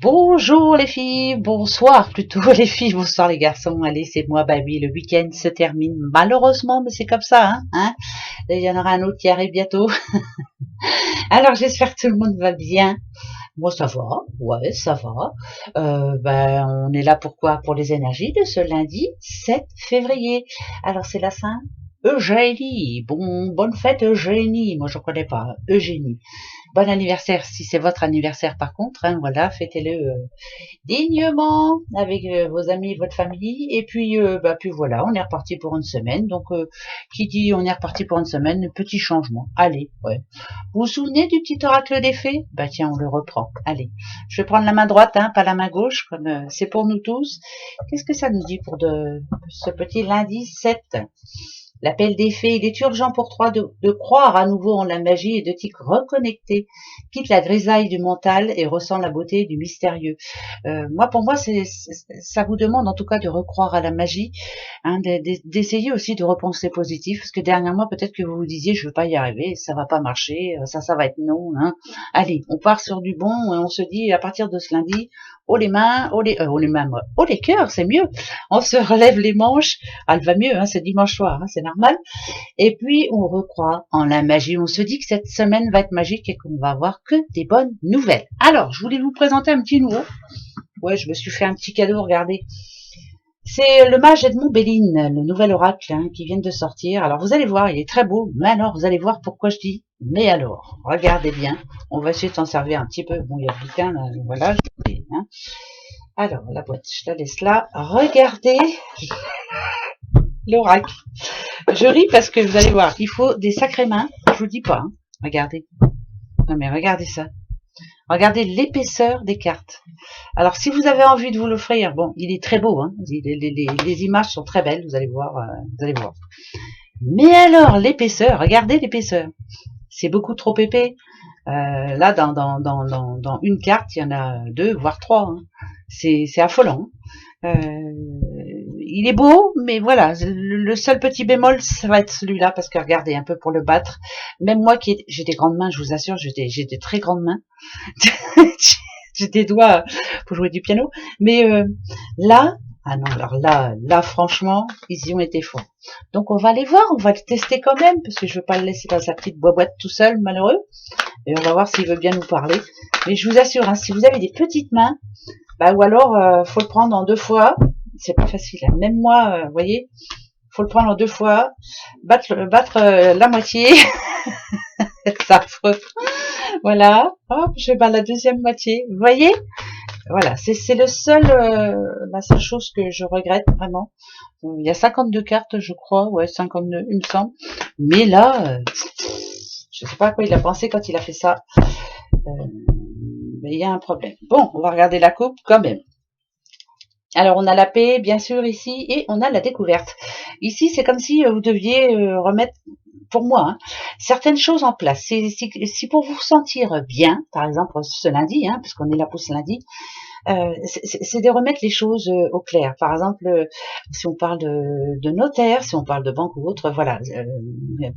Bonjour les filles, bonsoir plutôt les filles, bonsoir les garçons. Allez, c'est moi, bah oui, le week-end se termine malheureusement, mais c'est comme ça, hein. Il y en aura un autre qui arrive bientôt. Alors j'espère que tout le monde va bien. Moi ça va, ouais, ça va. On est là pourquoi? Pour les énergies de ce lundi 7 février. Alors c'est la Sainte Eugénie. Bonne fête Eugénie. Moi je connais pas Eugénie. Bon anniversaire si c'est votre anniversaire par contre, hein, voilà, fêtez-le dignement avec vos amis, votre famille. Et puis, puis voilà, on est reparti pour une semaine. Donc, qui dit on est reparti pour une semaine, petit changement. Allez, ouais. Vous vous souvenez du petit oracle des fées? Bah tiens, on le reprend. Allez, je vais prendre la main droite, hein, pas la main gauche, comme c'est pour nous tous. Qu'est-ce que ça nous dit pour ce petit lundi 7? L'appel des fées, il est urgent pour toi de croire à nouveau en la magie et de t'y reconnecter. Quitte la grisaille du mental et ressens la beauté du mystérieux. Pour moi, ça vous demande en tout cas de recroire à la magie, hein, d'essayer aussi de repenser positif, parce que dernièrement, peut-être que vous vous disiez, je veux pas y arriver, ça va pas marcher, ça va être non, hein. Allez, on part sur du bon, et on se dit, à partir de ce lundi, haut les mains, haut les mains, haut les cœurs, c'est mieux. On se relève les manches. Ah, elle va mieux, hein, c'est dimanche soir, hein, c'est normal. Et puis, on recroit en la magie. On se dit que cette semaine va être magique et qu'on va avoir que des bonnes nouvelles. Alors, je voulais vous présenter un petit nouveau. Ouais, je me suis fait un petit cadeau, regardez. C'est le mage Edmond Béline, le nouvel oracle, hein, qui vient de sortir. Alors, vous allez voir, il est très beau. Mais alors, vous allez voir pourquoi je dis mais alors. Regardez bien. On va essayer de s'en servir un petit peu. Bon, il y a le bouquin, là, voilà. Hein. Alors, la boîte, je la laisse là. Regardez l'oracle. Je ris parce que vous allez voir, il faut des sacrées mains. Je vous dis pas. Hein. Regardez. Non mais regardez ça. Regardez l'épaisseur des cartes. Alors si vous avez envie de vous l'offrir, bon, il est très beau. Hein. Les images sont très belles. Vous allez voir. Vous allez voir. Mais alors l'épaisseur. Regardez l'épaisseur. C'est beaucoup trop épais. Là, dans une carte, il y en a deux, voire trois. Hein. C'est affolant. Il est beau, mais voilà, le seul petit bémol, ça va être celui-là, parce que regardez, un peu pour le battre, même moi j'ai des grandes mains, je vous assure, j'ai des très grandes mains, j'ai des doigts pour jouer du piano, mais là, ah non, alors là, franchement, ils y ont été forts. Donc on va aller voir, on va le tester quand même, parce que je veux pas le laisser dans sa petite boîte tout seul, malheureux, et on va voir s'il veut bien nous parler. Mais je vous assure, hein, si vous avez des petites mains, ou alors faut le prendre en deux fois. C'est pas facile. Hein. Même moi, vous voyez, faut le prendre en deux fois, battre la moitié. C'est affreux. Voilà. Hop, je bats la deuxième moitié. Vous voyez? Voilà. C'est la seule chose que je regrette vraiment. Il y a 52 cartes, je crois. Ouais, 52, il me semble. Mais là, je sais pas à quoi il a pensé quand il a fait ça. Mais il y a un problème. Bon, on va regarder la coupe quand même. Alors on a la paix bien sûr ici et on a la découverte. Ici c'est comme si vous deviez remettre, pour moi, hein, certaines choses en place. Si pour vous sentir bien, par exemple ce lundi, hein, parce qu'on est là pour ce lundi, c'est de remettre les choses au clair. Par exemple, si on parle de notaire, si on parle de banque ou autre, voilà,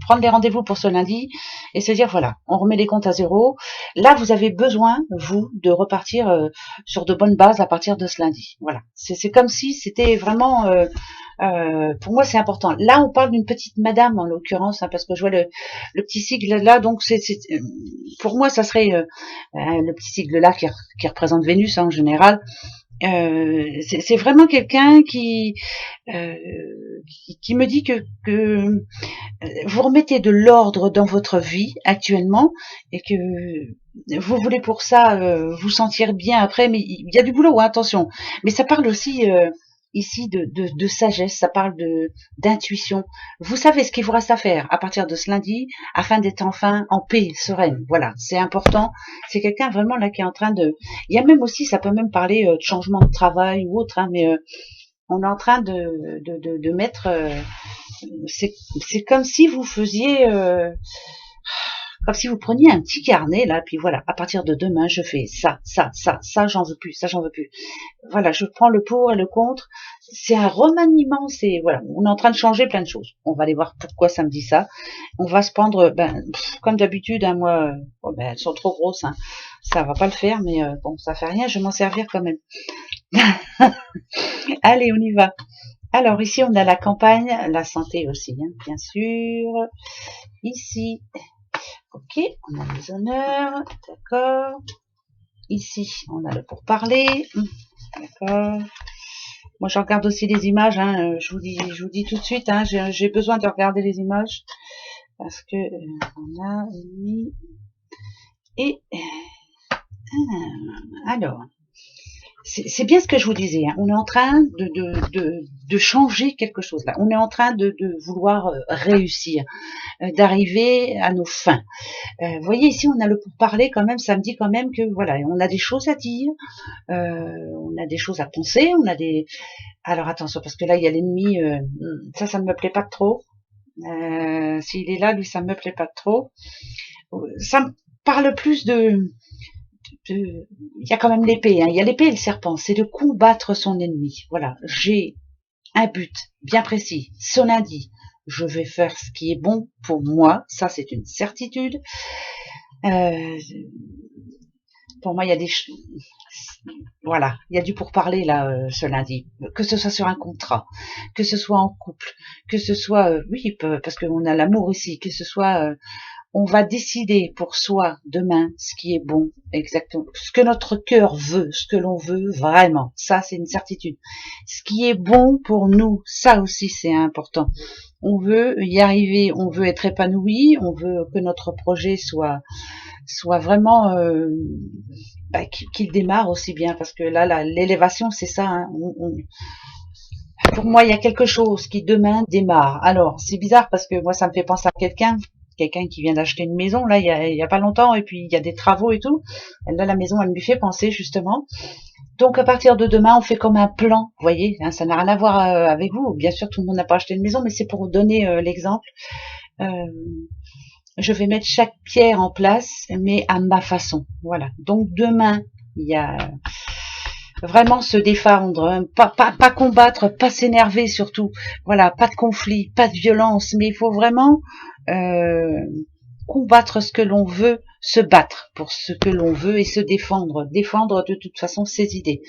prendre les rendez-vous pour ce lundi et se dire voilà, on remet les comptes à zéro. Là, vous avez besoin, vous, de repartir sur de bonnes bases à partir de ce lundi. Voilà, c'est comme si c'était vraiment pour moi, c'est important. Là, on parle d'une petite madame, en l'occurrence, hein, parce que je vois le petit sigle là, donc pour moi, ça serait le petit sigle là qui représente Vénus hein, en général. C'est vraiment quelqu'un euh, qui me dit que vous remettez de l'ordre dans votre vie actuellement et que vous voulez pour ça vous sentir bien après, mais il y a du boulot, hein, attention. Mais ça parle aussi ici de sagesse, ça parle d'intuition. Vous savez ce qu'il vous reste à faire à partir de ce lundi afin d'être enfin en paix, sereine. Voilà, c'est important. C'est quelqu'un vraiment là qui est en train de... Il y a même aussi, ça peut même parler de changement de travail ou autre, hein, mais on est en train de mettre... c'est comme si vous faisiez... comme si vous preniez un petit carnet, là, puis voilà, à partir de demain, je fais ça, j'en veux plus, ça, j'en veux plus. Voilà, je prends le pour et le contre. C'est un remaniement, c'est, voilà, on est en train de changer plein de choses. On va aller voir pourquoi ça me dit ça. On va se prendre, comme d'habitude, hein, moi, elles sont trop grosses, hein, ça va pas le faire, mais bon, ça fait rien, je vais m'en servir quand même. Allez, on y va. Alors, ici, on a la campagne, la santé aussi, hein, bien sûr. Ici, ok, on a les honneurs, d'accord. Ici, on a le pourparler, d'accord. Moi, je regarde aussi les images, hein, je vous dis tout de suite, hein, j'ai besoin de regarder les images, parce que on a mis, et, alors, c'est bien ce que je vous disais, hein. On est en train de changer quelque chose là. On est en train de vouloir réussir, d'arriver à nos fins. Vous voyez ici, on a le pourparler quand même. Ça me dit quand même que voilà, on a des choses à dire, on a des choses à penser, on a des. Alors attention parce que là il y a l'ennemi. Ça ne me plaît pas trop. S'il est là, lui, ça me plaît pas trop. Ça me parle plus il y a quand même l'épée, hein. Il y a l'épée et le serpent, c'est de combattre son ennemi. Voilà, j'ai un but bien précis, cela dit, je vais faire ce qui est bon pour moi, ça c'est une certitude. Pour moi, il y a des voilà, il y a du pourparler là ce lundi, que ce soit sur un contrat, que ce soit en couple, que ce soit oui, parce qu'on a l'amour ici, que ce soit on va décider pour soi demain ce qui est bon, exactement, ce que notre cœur veut, ce que l'on veut vraiment. Ça, c'est une certitude. Ce qui est bon pour nous, ça aussi, c'est important. On veut y arriver, on veut être épanoui, on veut que notre projet soit vraiment qu'il démarre aussi bien, parce que là, l'élévation, c'est ça. Hein, pour moi, il y a quelque chose qui demain démarre. Alors, c'est bizarre parce que moi, ça me fait penser à quelqu'un qui vient d'acheter une maison, là, il y a pas longtemps, et puis il y a des travaux et tout. Là, la maison, elle me fait penser, justement. Donc, à partir de demain, on fait comme un plan, vous voyez, hein, ça n'a rien à voir avec vous. Bien sûr, tout le monde n'a pas acheté une maison, mais c'est pour vous donner l'exemple. Je vais mettre chaque pierre en place, mais à ma façon. Voilà. Donc, demain, il y a vraiment se défendre, hein, pas combattre, pas s'énerver surtout. Voilà, pas de conflit, pas de violence, mais il faut vraiment combattre ce que l'on veut, se battre pour ce que l'on veut et se défendre de toute façon ses idées.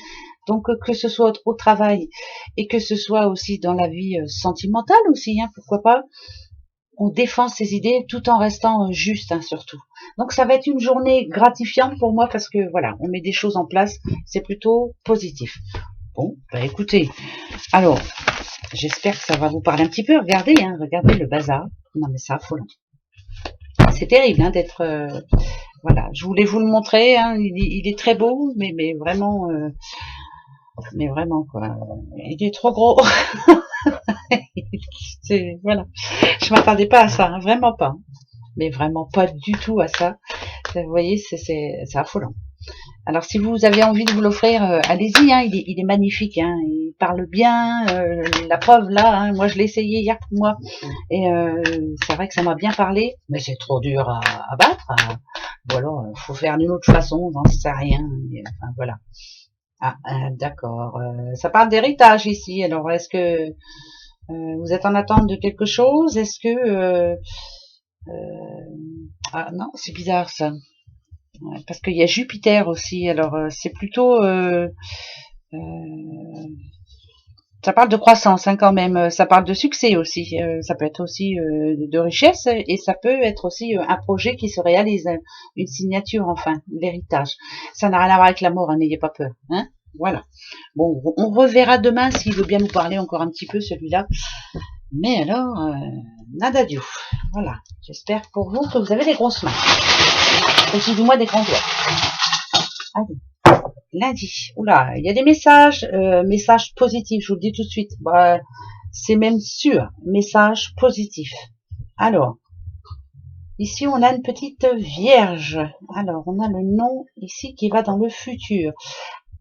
Donc que ce soit au travail et que ce soit aussi dans la vie sentimentale aussi, hein, pourquoi pas, on défend ses idées tout en restant juste, hein, surtout. Donc ça va être une journée gratifiante pour moi parce que voilà, on met des choses en place, c'est plutôt positif. Bon, bah écoutez, alors j'espère que ça va vous parler un petit peu. Regardez, hein, regardez le bazar. Non mais c'est affolant. C'est terrible, hein, d'être. Voilà, je voulais vous le montrer. Hein, il est très beau, mais vraiment quoi. Il est trop gros. Voilà. Je m'attendais pas à ça, hein, vraiment pas. Mais vraiment pas du tout à ça. Vous voyez, c'est affolant. Alors si vous avez envie de vous l'offrir, allez-y, hein, il est magnifique, hein, il parle bien, la preuve là, hein, moi je l'ai essayé hier pour moi, et c'est vrai que ça m'a bien parlé, mais c'est trop dur à battre, hein. Ou alors faut faire d'une autre façon, j'en sais rien, mais, enfin voilà. Ah, d'accord, ça parle d'héritage ici, alors est-ce que vous êtes en attente de quelque chose, est-ce que... ah non, c'est bizarre ça. Parce qu'il y a Jupiter aussi, alors c'est plutôt ça parle de croissance, hein, quand même, ça parle de succès aussi, ça peut être aussi de richesse et ça peut être aussi un projet qui se réalise, une signature, enfin, l'héritage. Ça n'a rien à voir avec la mort, hein, n'ayez pas peur, hein. Voilà. Bon, on reverra demain s'il veut bien nous parler encore un petit peu celui-là. Mais alors, nada du. Voilà. J'espère pour vous que vous avez des grosses mains. Suivez-moi des grands doigts. Allez. Lundi. Oula, il y a des messages, messages positifs, je vous le dis tout de suite. Bah, c'est même sûr, message positif. Alors, ici on a une petite vierge. Alors, on a le nom ici qui va dans le futur.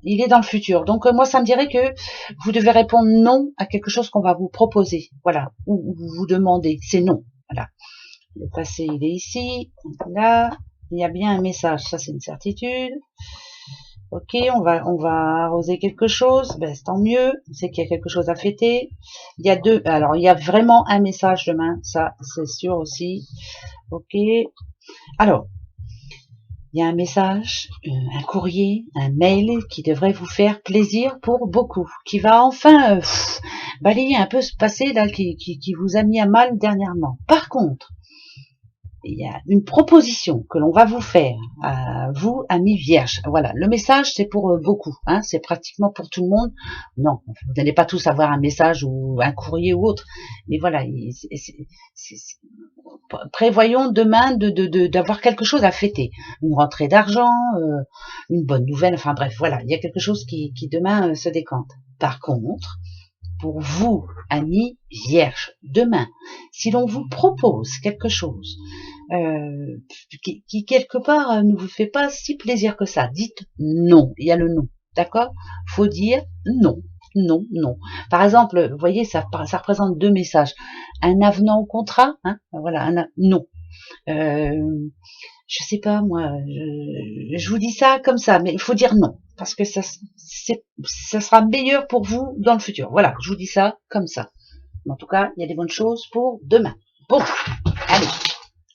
Il est dans le futur. Donc moi, ça me dirait que vous devez répondre non à quelque chose qu'on va vous proposer. Voilà, ou vous demandez. C'est non. Voilà. Le passé, il est ici. Là, il y a bien un message. Ça, c'est une certitude. Ok, on va arroser quelque chose. Ben, c'est tant mieux. On sait qu'il y a quelque chose à fêter. Il y a deux. Alors, il y a vraiment un message demain. Ça, c'est sûr aussi. Ok. Alors, il y a un message, un courrier, un mail qui devrait vous faire plaisir pour beaucoup, qui va enfin balayer un peu ce passé là qui vous a mis à mal dernièrement. Par contre, il y a une proposition que l'on va vous faire à vous, amis vierges. Voilà, le message c'est pour beaucoup, hein, c'est pratiquement pour tout le monde. Non, vous n'allez pas tous avoir un message ou un courrier ou autre, mais voilà, prévoyons demain d'avoir quelque chose à fêter, une rentrée d'argent, une bonne nouvelle, enfin bref, voilà, il y a quelque chose qui demain se décante. Par contre, pour vous, amis vierges, demain, si l'on vous propose quelque chose qui quelque part ne vous fait pas si plaisir que ça, dites non, il y a le non, d'accord? Faut dire non, non, non. Par exemple, vous voyez, ça représente deux messages. Un avenant au contrat, hein, voilà, non. Je sais pas moi, je vous dis ça comme ça, mais il faut dire non parce que ça sera meilleur pour vous dans le futur. Voilà, je vous dis ça comme ça. En tout cas, il y a des bonnes choses pour demain. Bon, allez,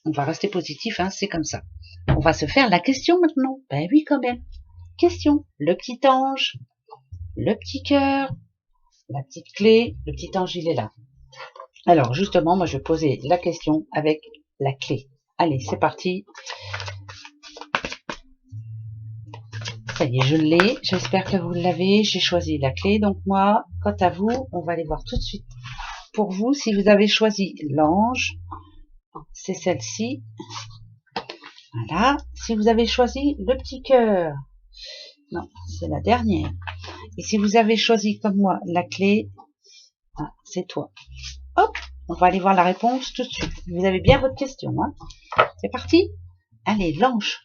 on va rester positif, hein, c'est comme ça. On va se faire la question maintenant. Ben oui, quand même. Question. Le petit ange, le petit cœur, la petite clé, le petit ange, il est là. Alors, justement, moi, je vais poser la question avec la clé. Allez, c'est parti. Ça y est, je l'ai. J'espère que vous l'avez. J'ai choisi la clé. Donc moi, quant à vous, on va aller voir tout de suite. Pour vous, si vous avez choisi l'ange, c'est celle-ci. Voilà. Si vous avez choisi le petit cœur, non, c'est la dernière. Et si vous avez choisi comme moi la clé, ah, c'est toi. Hop, on va aller voir la réponse tout de suite. Vous avez bien votre question, hein? C'est parti. Allez, l'ange.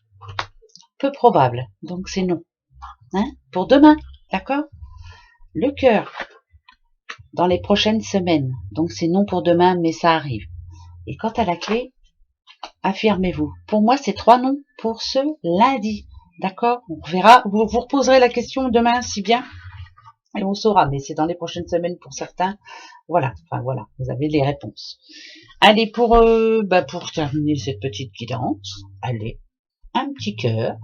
Peu probable. Donc c'est non. Hein? Pour demain, d'accord? Le cœur. Dans les prochaines semaines. Donc c'est non pour demain, mais ça arrive. Et quant à la clé, affirmez-vous. Pour moi, c'est 3 noms pour ce lundi. D'accord? On verra. Vous reposerez la question demain, si bien. Et on saura. Mais c'est dans les prochaines semaines pour certains. Voilà. Enfin voilà. Vous avez les réponses. Allez, pour terminer cette petite guidance, allez, un petit cœur,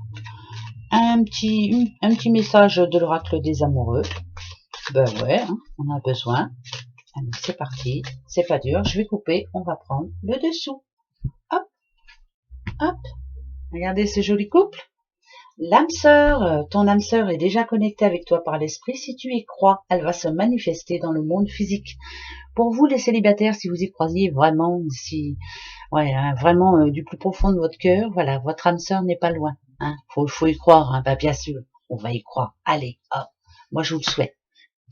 un petit message de l'oracle des amoureux. Ben ouais, hein, on a besoin. Allez, c'est parti. C'est pas dur. Je vais couper. On va prendre le dessous. Hop, hop. Regardez ce joli couple. L'âme sœur, ton âme sœur est déjà connectée avec toi par l'esprit. Si tu y crois, elle va se manifester dans le monde physique. Pour vous, les célibataires, si vous y croisiez vraiment, ouais, hein, vraiment du plus profond de votre cœur, voilà, votre âme sœur n'est pas loin. Hein. Faut y croire, hein, bah, bien sûr. On va y croire. Allez, hop. Moi, je vous le souhaite.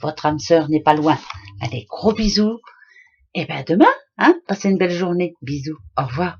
Votre âme sœur n'est pas loin. Allez, gros bisous. Et ben demain, hein, passez une belle journée. Bisous. Au revoir.